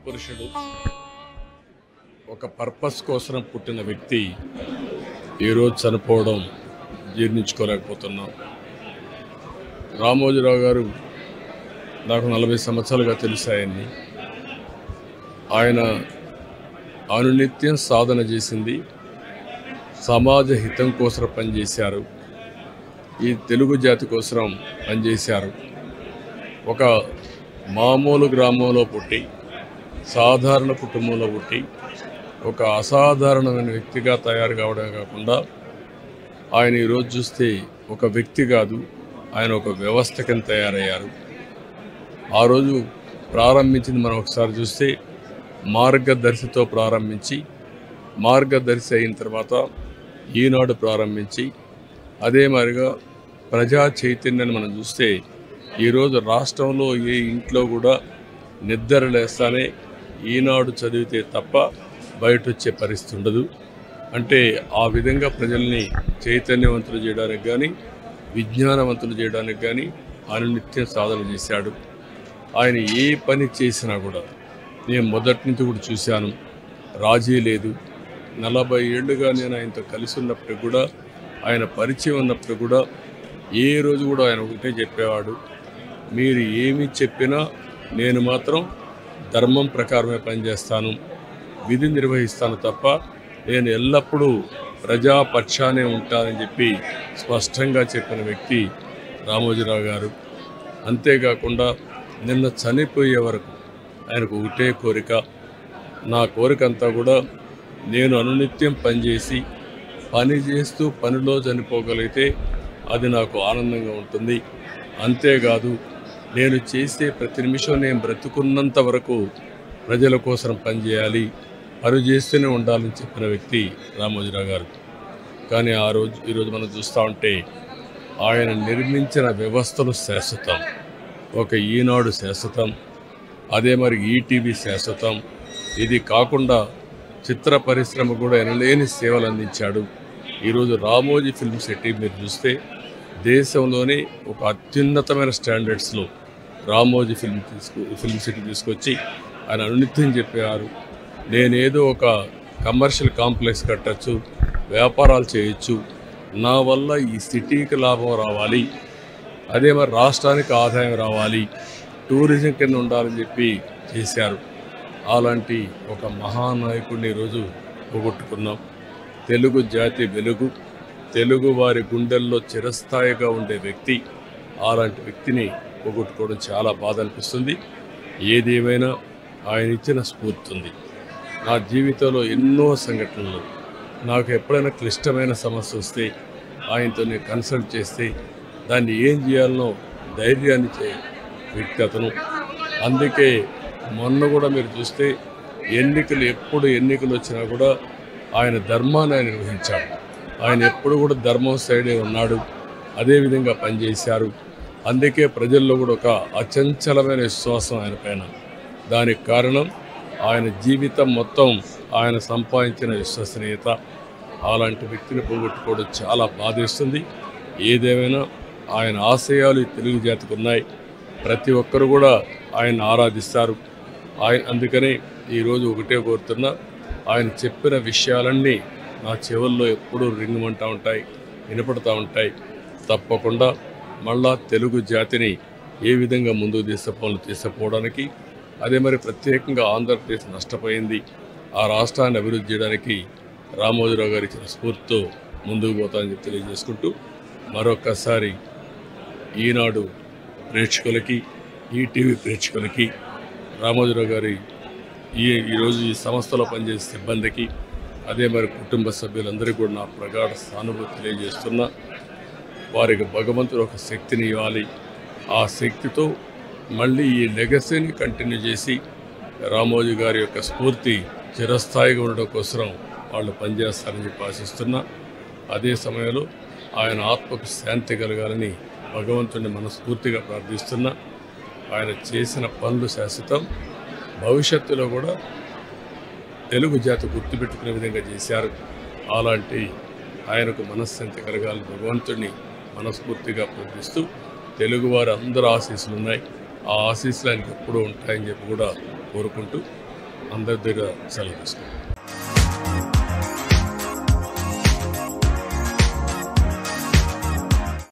పురుషుడు, ఒక పర్పస్ కోసం పుట్టిన వ్యక్తి ఈరోజు చనిపోవడం జీర్ణించుకోలేకపోతున్నాం. రామోజీరావు గారు నాకు 40 సంవత్సరాలుగా తెలిసాయని. ఆయన అనునిత్యం సాధన చేసింది, సమాజ హితం కోసం పనిచేశారు, ఈ తెలుగు జాతి కోసం పనిచేశారు. ఒక మామూలు గ్రామంలో పుట్టి, సాధారణ కుటుంబంలో పుట్టి, ఒక అసాధారణమైన వ్యక్తిగా తయారు కావడమే కాకుండా ఆయన ఈరోజు చూస్తే ఒక వ్యక్తి కాదు, ఆయన ఒక వ్యవస్థ కింద తయారయ్యారు. ఆ రోజు ప్రారంభించింది మనం ఒకసారి చూస్తే మార్గదర్శితో ప్రారంభించి, మార్గదర్శి అయిన తర్వాత ఈనాడు ప్రారంభించి, అదే మాదిరిగా ప్రజా చైతన్యాన్ని మనం చూస్తే ఈరోజు రాష్ట్రంలో ఏ ఇంట్లో కూడా నిద్ర లేస్తానే ఈనాడు చదివితే తప్ప బయట వచ్చే పరిస్థితి ఉండదు. అంటే ఆ విధంగా ప్రజల్ని చైతన్యవంతులు చేయడానికి కానీ, విజ్ఞానవంతులు చేయడానికి కానీ ఆయన నిత్యం సాధన చేశాడు. ఆయన ఏ పని చేసినా కూడా నేను మొదటి నుంచి కూడా చూశాను, రాజీ లేదు. 40 ఏళ్ళుగా నేను ఆయనతో కలిసి ఉన్నప్పుడు కూడా, ఆయన పరిచయం ఉన్నప్పుడు కూడా ఏ రోజు కూడా ఆయన ఒకటే చెప్పేవాడు, మీరు ఏమి చెప్పినా నేను మాత్రం ధర్మం ప్రకారమే పనిచేస్తాను, విధి నిర్వహిస్తాను తప్ప నేను ఎల్లప్పుడూ ప్రజాపక్షానే ఉంటానని చెప్పి స్పష్టంగా చెప్పిన వ్యక్తి రామోజీరావు గారు. అంతేకాకుండా నిన్న చనిపోయే వరకు ఆయనకు ఒకటే కోరిక, నా కోరిక అంతా కూడా నేను అనునిత్యం పనిచేసి పని చేస్తూ పనిలో చనిపోగలిగితే అది నాకు ఆనందంగా ఉంటుంది. అంతేకాదు, నేను చేసే ప్రతి నిమిషం నేను బ్రతుకున్నంత వరకు ప్రజల కోసం పనిచేయాలి, పని చేస్తూనే ఉండాలని చెప్పిన వ్యక్తి రామోజీరావు గారు. కానీ ఈరోజు మనం చూస్తూ ఉంటే ఆయన నిర్మించిన వ్యవస్థలు శాశ్వతం. ఒక ఈనాడు శాశ్వతం, అదే మరి ఈటీవీ శాశ్వతం. ఇది కాకుండా చిత్ర పరిశ్రమ కూడా ఎనలేని సేవలు అందించాడు. ఈరోజు రామోజీ ఫిల్మ్ సిటీ మీరు చూస్తే దేశంలోనే ఒక అత్యున్నతమైన స్టాండర్డ్స్లో రామోజీ ఫిల్మ్ సిటీ తీసుకొచ్చి ఆయన అనునిత్యం చెప్పారు, నేనేదో ఒక కమర్షియల్ కాంప్లెక్స్ కట్టచ్చు, వ్యాపారాలు చేయొచ్చు, నా వల్ల ఈ సిటీకి లాభం రావాలి, అదే మరి రాష్ట్రానికి ఆదాయం రావాలి, టూరిజం కింద ఉండాలని చెప్పి చేశారు. అలాంటి ఒక మహానాయకుడిని ఈరోజు పోగొట్టుకున్నాం. తెలుగు జాతి వెలుగు, తెలుగు వారి గుండెల్లో చిరస్థాయిగా ఉండే వ్యక్తి, అలాంటి వ్యక్తిని పోగొట్టుకోవడం చాలా బాధ అనిపిస్తుంది. ఏదేమైనా ఆయన ఇచ్చిన స్ఫూర్తి ఉంది. నా జీవితంలో ఎన్నో సంఘటనలు, నాకు ఎప్పుడైనా క్లిష్టమైన సమస్య వస్తే ఆయనతో నేను కన్సల్ట్ చేస్తే దాన్ని ఏం చేయాలనో ధైర్యాన్ని ఇచ్చే వ్యక్తి అతను. అందుకే మొన్న కూడా మీరు చూస్తే ఎప్పుడు ఎన్నికలు వచ్చినా కూడా ఆయన ధర్మాన్ని ఆయన నిర్వహించాడు. ఆయన ఎప్పుడు కూడా ధర్మం సైడే ఉన్నాడు, అదేవిధంగా పనిచేశారు. అందుకే ప్రజల్లో కూడా ఒక అచంచలమైన విశ్వాసం ఆయన పైన. దానికి కారణం ఆయన జీవితం మొత్తం ఆయన సంపాదించిన విశ్వసనీయత. అలాంటి వ్యక్తిని పోగొట్టుకోవడం చాలా బాధేస్తుంది. ఏదేమైనా ఆయన ఆశయాలు తెలుగు జాతికి ఉన్నాయి, ప్రతి ఒక్కరు కూడా ఆయన ఆరాధిస్తారు. అందుకనే ఈరోజు ఒకటే కోరుతున్నా, ఆయన చెప్పిన విషయాలన్నీ నా చెవుల్లో ఎప్పుడూ రింగుమంటూ ఉంటాయి, వినపడుతూ ఉంటాయి. తప్పకుండా మళ్ళా తెలుగు జాతిని ఏ విధంగా ముందుకు తీసుకుపోవడానికి, అదే మరి ప్రత్యేకంగా ఆంధ్రప్రదేశ్ నష్టపోయింది, ఆ రాష్ట్రాన్ని అభివృద్ధి చేయడానికి రామోజీరావు గారు ఇచ్చిన స్ఫూర్తితో ముందుకు పోతానని తెలియజేసుకుంటూ, మరొక్కసారి ఈనాడు ప్రేక్షకులకి, ఈటీవీ ప్రేక్షకులకి, రామోజీరావు గారి ఈరోజు ఈ సంస్థలో పనిచేసే సిబ్బందికి, అదే మరి కుటుంబ సభ్యులందరికీ కూడా నా ప్రగాఢ సానుభూతి తెలియజేస్తున్నా. వారికి భగవంతుడు ఒక శక్తిని ఇవ్వాలి, ఆ శక్తితో మళ్ళీ ఈ లెగసీని కంటిన్యూ చేసి రామోజీ గారి యొక్క స్ఫూర్తి చిరస్థాయిగా ఉండడం కోసం వాళ్ళు పనిచేస్తారని చెప్పి ఆశిస్తున్నా. అదే సమయంలో ఆయన ఆత్మకు శాంతి కలగాలని భగవంతుడిని మనస్ఫూర్తిగా ప్రార్థిస్తున్నా. ఆయన చేసిన పనులు శాశ్వతం, భవిష్యత్తులో కూడా తెలుగు జాతి గుర్తుపెట్టుకునే విధంగా చేశారు. అలాంటి ఆయనకు మనశ్శాంతి కలగాలని భగవంతుడిని మనస్ఫూర్తిగా ప్రార్థిస్తూ, తెలుగువారి అందరూ ఆశీస్సులు ఉన్నాయి, ఆ ఆశీస్సులు ఆయనకు ఎప్పుడూ ఉంటాయని చెప్పి కూడా కోరుకుంటూ అందరి దగ్గర సెలవు తీసుకుంటాం.